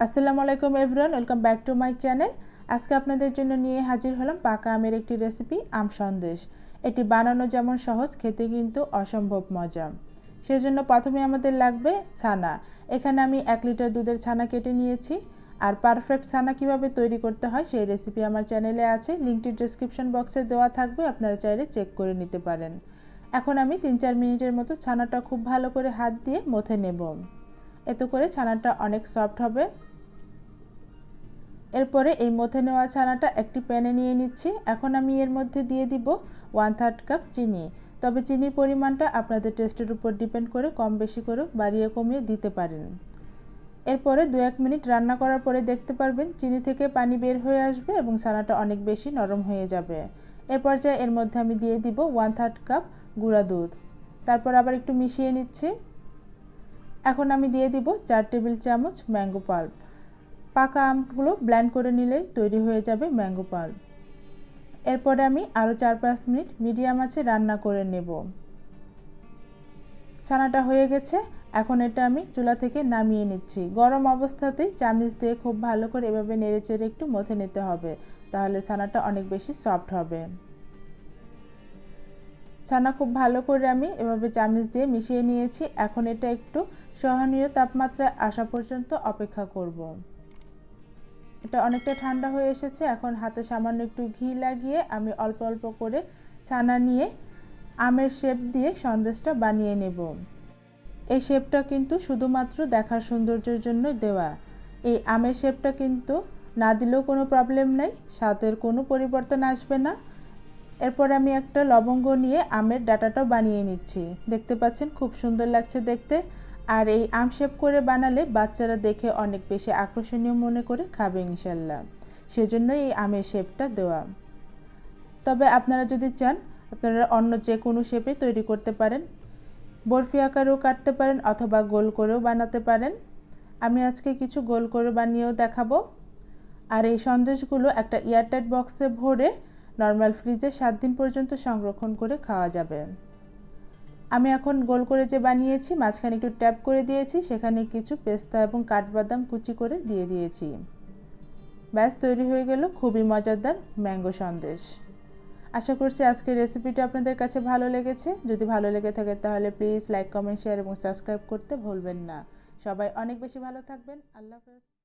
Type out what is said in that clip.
আসসালামু আলাইকুম everyone, welcome back to my channel. আজকে আপনাদের জন্য নিয়ে হাজির হলাম পাকা আমের একটি রেসিপি, আম সন্দেশ। এটি বানানো যেমন সহজ, খেতে কিন্তু অসম্ভব মজা। সেজন্য প্রথমে আমাদের লাগবে ছানা। এখানে আমি 1 লিটার দুধের ছানা কেটে নিয়েছি। আর পারফেক্ট ছানা কিভাবে তৈরি করতে হয় সেই রেসিপি আমার চ্যানেলে আছে, লিঙ্কটি ডেসক্রিপশন বক্সে দেওয়া থাকবে, আপনারা চাইলে চেক করে নিতে পারেন। এখন আমি 3-4 মিনিটের মতো ছানাটা খুব ভালো করে হাত দিয়ে মথে নেব। এতে করে ছানাটা অনেক সফট হবে। এরপরে এই মথে নেওয়া ছানাটা একটি প্যানে নিয়ে নিচ্ছি। এখন আমি এর মধ্যে দিয়ে দিব 1/3 কাপ চিনি। তবে চিনির পরিমাণটা আপনাদের টেস্টের উপর ডিপেন্ড করে কম বেশি করে বাড়িয়ে কমিয়ে দিতে পারেন। এরপরে 2-1 মিনিট রান্না করার পরে দেখতে পারবেন চিনি থেকে পানি বের হয়ে আসবে এবং ছানাটা অনেক বেশি নরম হয়ে যাবে। এ পর্যায়ে এর মধ্যে আমি দিয়ে দিব 1/3 কাপ গুঁড়া দুধ। তারপর আবার একটু মিশিয়ে নিচ্ছি। এখন আমি দিয়ে দিব 4 টেবিল চামচ ম্যাঙ্গো পাল্প। পাকা আমগুলো ব্লেন্ড করে নিলেই তৈরি হয়ে যাবে ম্যাঙ্গো পাল্প। এরপরে আমি আরও 4-5 মিনিট মিডিয়াম আঁচে রান্না করে নেব। ছানাটা হয়ে গেছে। এখন এটা আমি চুলা থেকে নামিয়ে নিচ্ছি। গরম অবস্থাতেই চামচ দিয়ে খুব ভালো করে এভাবে নেড়েচেড়ে একটু মথে নিতে হবে, তাহলে ছানাটা অনেক বেশি সফট হবে। ছানা খুব ভালো করে আমি এভাবে চামচ দিয়ে মিশিয়ে নিয়েছি। এখন এটা একটু সহনীয় তাপমাত্রায় আসা পর্যন্ত অপেক্ষা করব। এটা অনেকটা ঠান্ডা হয়ে এসেছে। এখন হাতে সামান্য একটু ঘি লাগিয়ে আমি অল্প অল্প করে ছানা নিয়ে আমের শেপ দিয়ে সন্দেশটা বানিয়ে নেব। এই শেপটা কিন্তু শুধুমাত্র দেখার সৌন্দর্যের জন্য দেওয়া। এই আমের শেপটা কিন্তু না দিলেও কোনো প্রবলেম নেই, স্বাদের কোনো পরিবর্তন আসবে না। এরপর আমি একটা লবঙ্গ নিয়ে আমের ডাঁটাটাও বানিয়ে নিচ্ছি। দেখতে পাচ্ছেন খুব সুন্দর লাগছে দেখতে। আর এই আম শেপ করে বানালে বাচ্চারা দেখে অনেক বেশি আকর্ষণীয় মনে করে খাবে ইনশাল্লাহ। সেজন্যই এই আমের শেপটা দেওয়া। তবে আপনারা যদি চান আপনারা অন্য যে কোনো শেপে তৈরি করতে পারেন। বরফি আকারেও কাটতে পারেন অথবা গোল করেও বানাতে পারেন। আমি আজকে কিছু গোল করে বানিয়েও দেখাবো। আর এই সন্দেশগুলো একটা এয়ারটাইট বক্সে ভরে নর্মাল ফ্রিজে 7 দিন পর্যন্ত সংরক্ষণ করে খাওয়া যাবে। আমি এখন গোল করে যে বানিয়েছি মাঝখানে একটু ট্যাপ করে দিয়েছি, সেখানে কিছু পেস্তা এবং কাঠবাদাম কুচি করে দিয়ে দিয়েছি। ব্যাস তৈরি হয়ে গেল খুবই মজাদার ম্যাঙ্গো সন্দেশ। আশা করছি আজকের রেসিপিটা আপনাদের কাছে ভালো লেগেছে। যদি ভালো লেগে থাকে তাহলে প্লিজ লাইক, কমেন্ট, শেয়ার এবং সাবস্ক্রাইব করতে ভুলবেন না। সবাই অনেক বেশি ভালো থাকবেন। আল্লাহ হাফেজ।